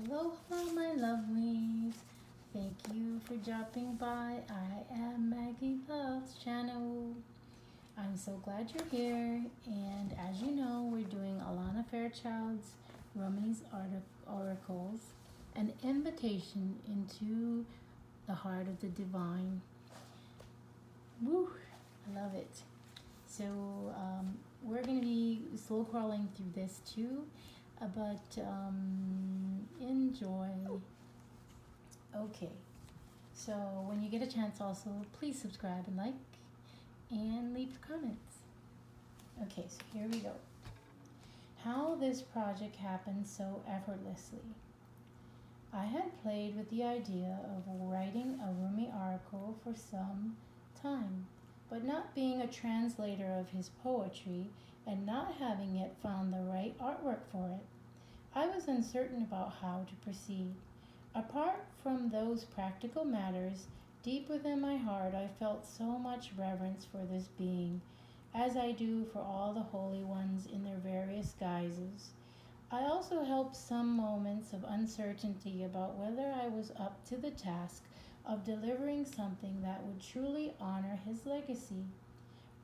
Aloha, my lovelies. Thank you for dropping by. I am Maggie Love's channel. I'm so glad you're here. And as you know, we're doing Alana Fairchild's Rumi's Oracles, an invitation into the heart of the divine. Woo! I love it. So we're going to be slow crawling through this too, but enjoy. Okay, so when you get a chance also, please subscribe and like and leave comments. Okay, so here we go. How this project happened so effortlessly. I had played with the idea of writing a Rumi article for some time, but not being a translator of his poetry and not having yet found the right artwork for it, I was uncertain about how to proceed. Apart from those practical matters, deep within my heart I felt so much reverence for this being, as I do for all the holy ones in their various guises. I also held some moments of uncertainty about whether I was up to the task of delivering something that would truly honor his legacy.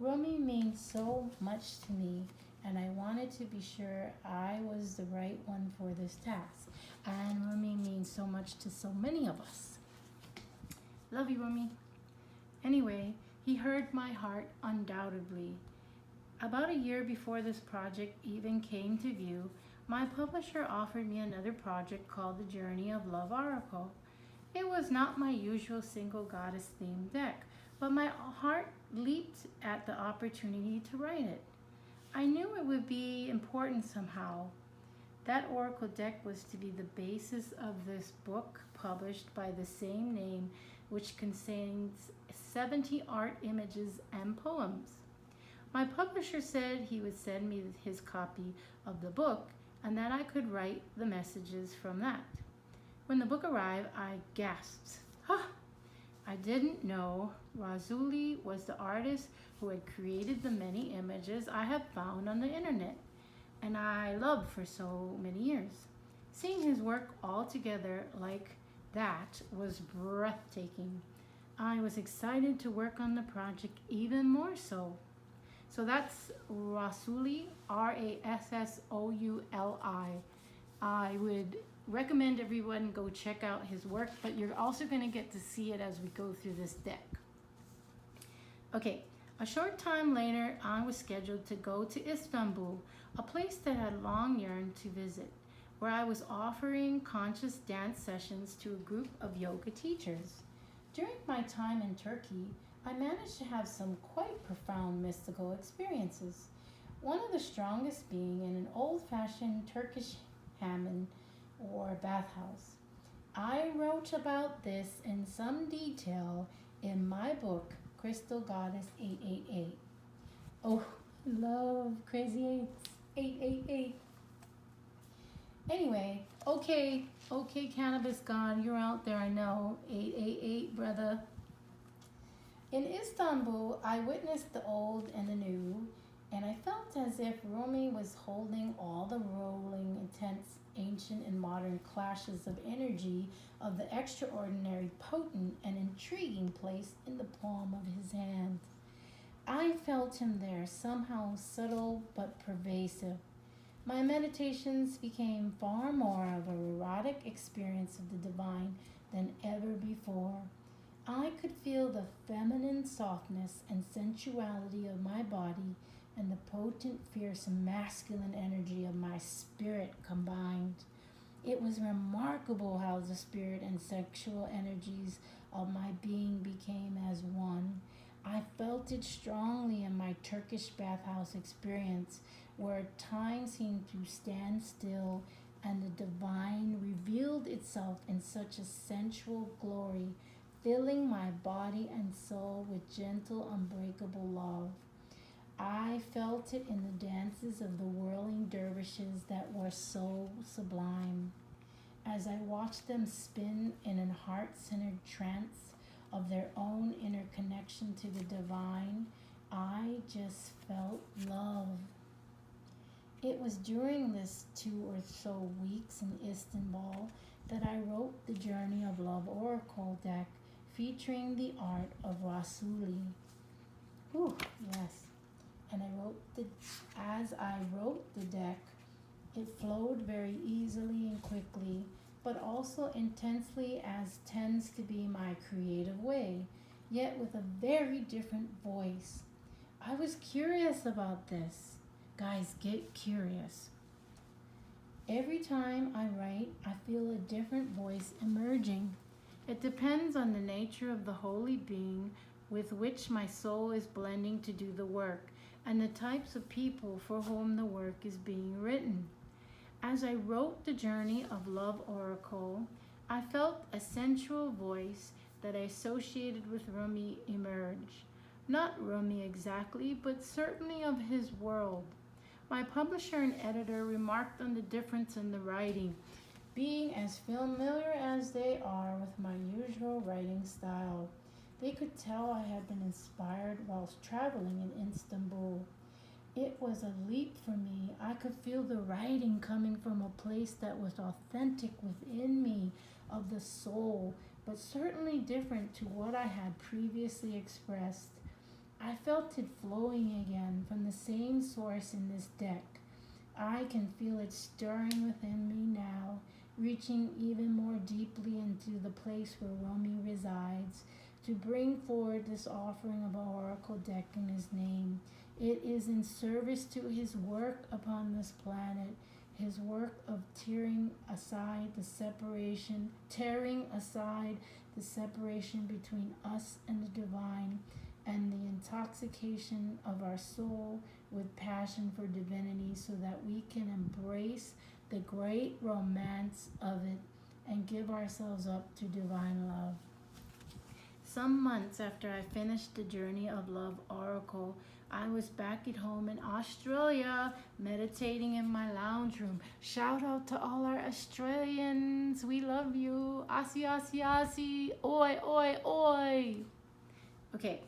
Rumi means so much to me, and I wanted to be sure I was the right one for this task. And Rumi means so much to so many of us. Love you, Rumi. Anyway, he heard my heart undoubtedly. About a year before this project even came to view, my publisher offered me another project called the Journey of Love Oracle. It was not my usual single goddess themed deck, but my heart leaped at the opportunity to write it. I knew it would be important somehow. That oracle deck was to be the basis of this book published by the same name, which contains 70 art images and poems. My publisher said he would send me his copy of the book and that I could write the messages from that. When the book arrived, I gasped. I didn't know Rassouli was the artist who had created the many images I have found on the internet, and I loved for so many years. Seeing his work all together like that was breathtaking. I was excited to work on the project even more so. So that's Rassouli, Rassouli. I would recommend everyone go check out his work, but you're also going to get to see it as we go through this deck. Okay, a short time later, I was scheduled to go to Istanbul, a place that I had long yearned to visit, where I was offering conscious dance sessions to a group of yoga teachers. During my time in Turkey, I managed to have some quite profound mystical experiences, one of the strongest being in an old-fashioned Turkish hammam or bathhouse. I wrote about this in some detail in my book, Crystal Goddess 888. Oh, love crazy eights, 888. Anyway, okay, Cannabis God, you're out there, I know, 888, brother. In Istanbul, I witnessed the old and the new, and I felt as if Rumi was holding all the rolling, intense, ancient, and modern clashes of energy of the extraordinary, potent, and intriguing placed in the palm of his hand. I felt him there, somehow subtle but pervasive. My meditations became far more of a erotic experience of the divine than ever before. I could feel the feminine softness and sensuality of my body and the potent, fierce, masculine energy of my spirit combined. It was remarkable how the spirit and sexual energies of my being became as one. I felt it strongly in my Turkish bathhouse experience, where time seemed to stand still and the divine revealed itself in such a sensual glory, filling my body and soul with gentle, unbreakable love. I felt it in the dances of the whirling dervishes that were so sublime. As I watched them spin in a heart-centered trance of their own inner connection to the divine, I just felt love. It was during this 2 or so weeks in Istanbul that I wrote the Journey of Love Oracle deck featuring the art of Rassouli. Whew, yes. And as I wrote the deck, it flowed very easily and quickly, but also intensely, as tends to be my creative way, yet with a very different voice. I was curious about this. Guys, get curious. Every time I write, I feel a different voice emerging. It depends on the nature of the holy being with which my soul is blending to do the work and the types of people for whom the work is being written. As I wrote the Journey of Love Oracle, I felt a sensual voice that I associated with Rumi emerge. Not Rumi exactly, but certainly of his world. My publisher and editor remarked on the difference in the writing, being as familiar as they are with my usual writing style. They could tell I had been inspired whilst traveling in Istanbul. It was a leap for me. I could feel the writing coming from a place that was authentic within me, of the soul, but certainly different to what I had previously expressed. I felt it flowing again from the same source in this deck. I can feel it stirring within me now, reaching even more deeply into the place where Rumi resides, to bring forward this offering of an oracle deck in his name. It is in service to his work upon this planet, his work of tearing aside the separation between us and the divine, and the intoxication of our soul with passion for divinity, so that we can embrace the great romance of it and give ourselves up to divine love. Some months after I finished the Journey of Love Oracle, I was back at home in Australia, meditating in my lounge room. Shout out to all our Australians. We love you. Aussie, Aussie, Aussie. Oi, oi, oi. Okay,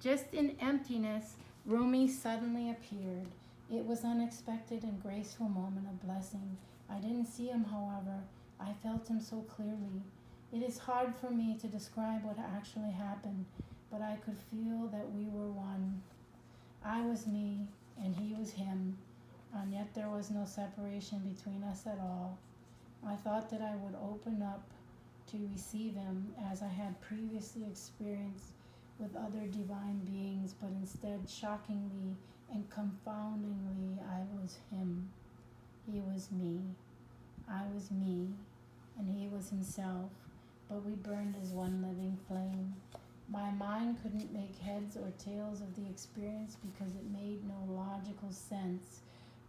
just in emptiness, Rumi suddenly appeared. It was an unexpected and graceful moment of blessing. I didn't see him, however. I felt him so clearly. It is hard for me to describe what actually happened, but I could feel that we were one. I was me, and he was him, and yet there was no separation between us at all. I thought that I would open up to receive him as I had previously experienced with other divine beings, but instead, shockingly and confoundingly, I was him. He was me. I was me, and he was himself, but we burned as one living flame. My mind couldn't make heads or tails of the experience because it made no logical sense,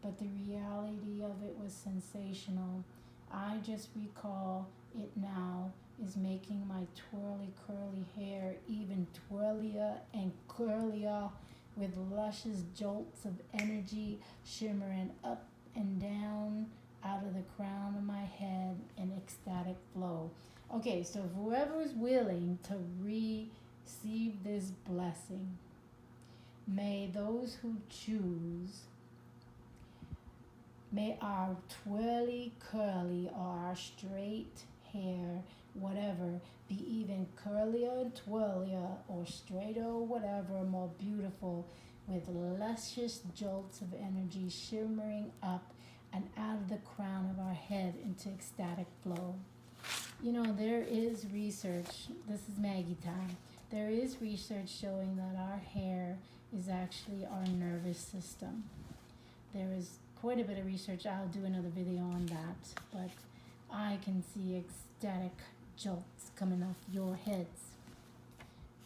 but the reality of it was sensational. I just recall it now is making my twirly curly hair even twirlier and curlier, with luscious jolts of energy shimmering up and down out of the crown of my head in ecstatic flow. Okay, so whoever is willing to receive this blessing, may those who choose, may our twirly curly or our straight hair, whatever, be even curlier and twirlier or straighter or whatever, more beautiful, with luscious jolts of energy shimmering up and out of the crown of our head into ecstatic flow. You know, there is research, this is Maggie time, there is research showing that our hair is actually our nervous system. There is quite a bit of research, I'll do another video on that, but I can see ecstatic jolts coming off your heads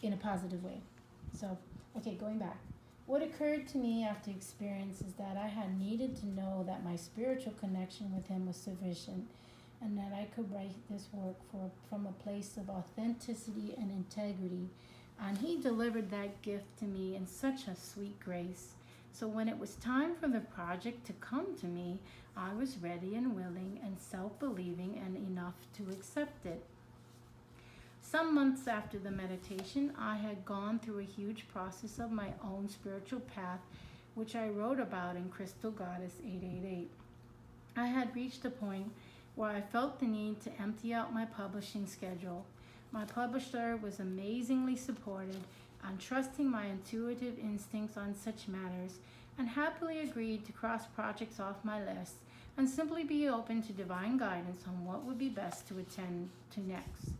in a positive way. So, okay, going back. What occurred to me after experience is that I had needed to know that my spiritual connection with him was sufficient, and that I could write this work from a place of authenticity and integrity. And he delivered that gift to me in such a sweet grace. So when it was time for the project to come to me, I was ready and willing and self-believing and enough to accept it. Some months after the meditation, I had gone through a huge process of my own spiritual path which I wrote about in Crystal Goddess 888. I had reached a point where I felt the need to empty out my publishing schedule. My publisher was amazingly supportive and trusting my intuitive instincts on such matters, and happily agreed to cross projects off my list and simply be open to divine guidance on what would be best to attend to next.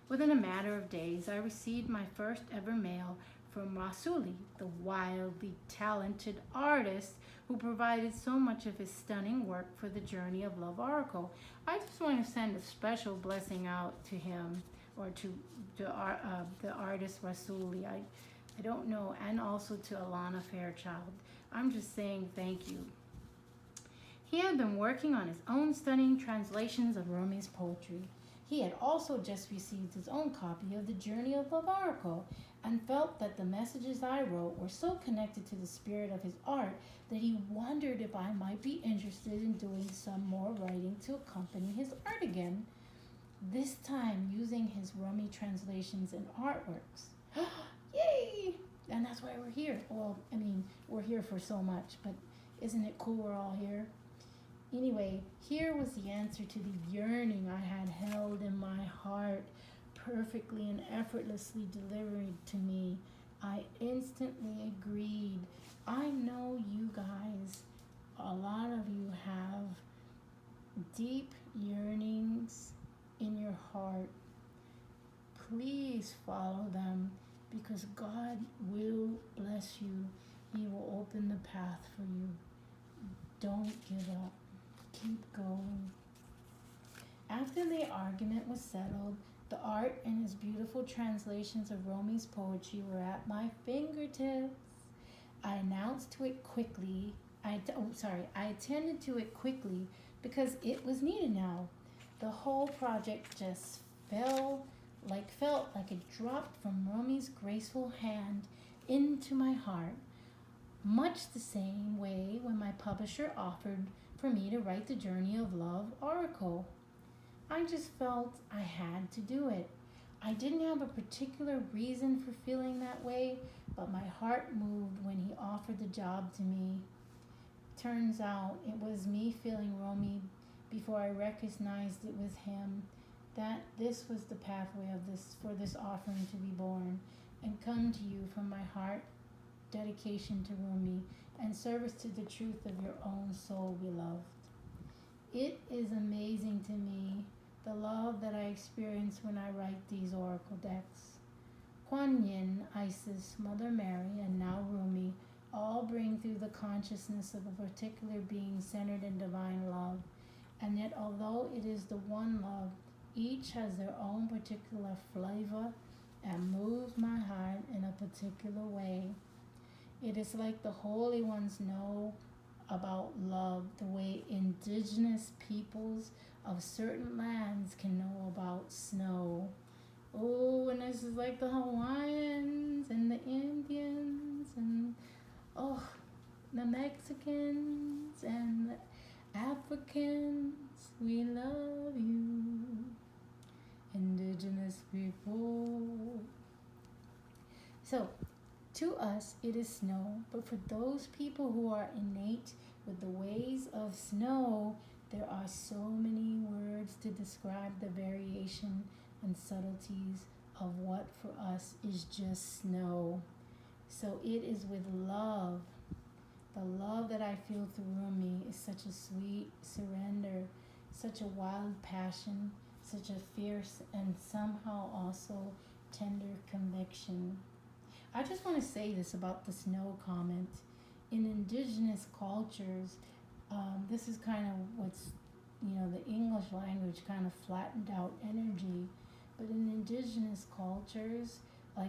Within a matter of days, I received my first ever mail from Rassouli, the wildly talented artist who provided so much of his stunning work for the Journey of Love Oracle. I just want to send a special blessing out to him, or to the artist Rassouli. I don't know, and also to Alana Fairchild. I'm just saying thank you. He had been working on his own stunning translations of Rumi's poetry. He had also just received his own copy of the Journey of Love Oracle and felt that the messages I wrote were so connected to the spirit of his art that he wondered if I might be interested in doing some more writing to accompany his art again, this time using his Rumi translations and artworks. Yay! And that's why we're here. Well, I mean, we're here for so much, but isn't it cool we're all here? Anyway, here was the answer to the yearning I had held in my heart, perfectly and effortlessly delivered to me. I instantly agreed. I know you guys, a lot of you have deep yearnings in your heart. Please follow them, because God will bless you. He will open the path for you. Don't give up. Keep going. After the argument was settled, the art and his beautiful translations of Rumi's poetry were at my fingertips. I announced to it quickly. I attended to it quickly because it was needed now. The whole project just felt like it dropped from Rumi's graceful hand into my heart, much the same way when my publisher offered for me to write the Journey of Love Oracle. I just felt I had to do it. I didn't have a particular reason for feeling that way, but my heart moved when he offered the job to me. Turns out it was me feeling Rumi before I recognized it was him, that this was the pathway for this offering to be born and come to you from my heart, dedication to Rumi, and service to the truth of your own soul, beloved. It is amazing to me, the love that I experience when I write these oracle decks. Kuan Yin, Isis, Mother Mary, and now Rumi all bring through the consciousness of a particular being centered in divine love. And yet, although it is the one love, each has their own particular flavor and moves my heart in a particular way. It is like the holy ones know about love the way indigenous peoples of certain lands can know about snow. Oh, and this is like the Hawaiians and the Indians and the Mexicans and the Africans. We love you, indigenous people. So, to us, it is snow, but for those people who are innate with the ways of snow, there are so many words to describe the variation and subtleties of what for us is just snow. So it is with love. The love that I feel through Rumi is such a sweet surrender, such a wild passion, such a fierce and somehow also tender conviction. I just want to say this about the snow comment. In indigenous cultures, this is kind of what's, the English language kind of flattened out energy. But in indigenous cultures,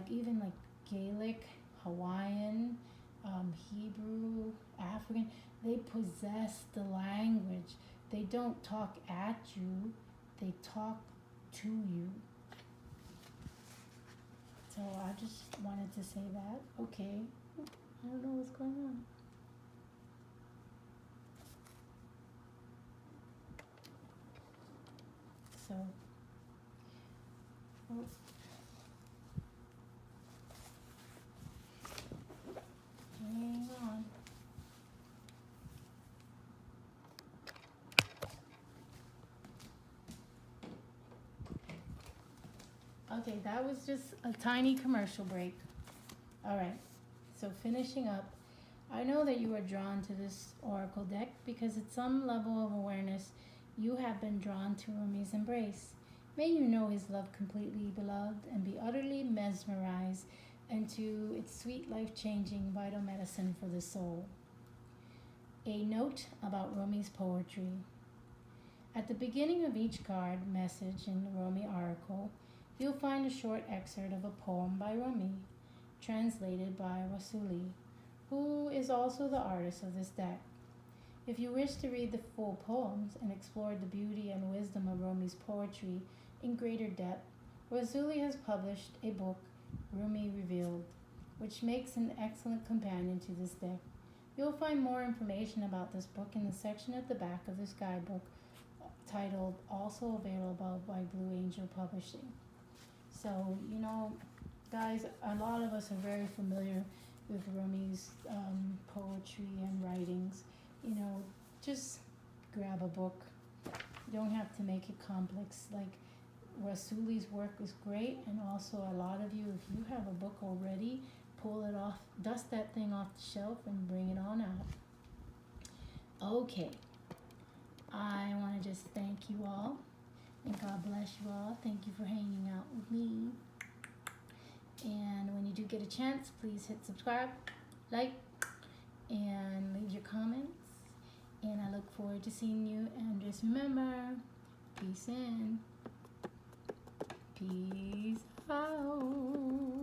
even Gaelic, Hawaiian, Hebrew, African, they possess the language. They don't talk at you, they talk to you. So I just wanted to say that. Okay, I don't know what's going on. So, hang on. Okay, that was just a tiny commercial break. All right, so finishing up, I know that you are drawn to this oracle deck because at some level of awareness, you have been drawn to Rumi's embrace. May you know his love completely, beloved, and be utterly mesmerized into its sweet, life changing, vital medicine for the soul. A note about Rumi's poetry. At the beginning of each card message in the Rumi oracle, you'll find a short excerpt of a poem by Rumi, translated by Rassouli, who is also the artist of this deck. If you wish to read the full poems and explore the beauty and wisdom of Rumi's poetry in greater depth, Rassouli has published a book, Rumi Revealed, which makes an excellent companion to this deck. You'll find more information about this book in the section at the back of this guidebook titled Also Available by Blue Angel Publishing. So, guys, a lot of us are very familiar with Rumi's poetry and writings. Just grab a book. You don't have to make it complex. Like Rassouli's work is great, and also a lot of you, if you have a book already, pull it off, dust that thing off the shelf, and bring it on out. Okay, I want to just thank you all, and God bless you all. Thank you for hanging out with me. And when you do get a chance, please hit subscribe, like, and leave your comments. And I look forward to seeing you. And just remember, peace in, peace out.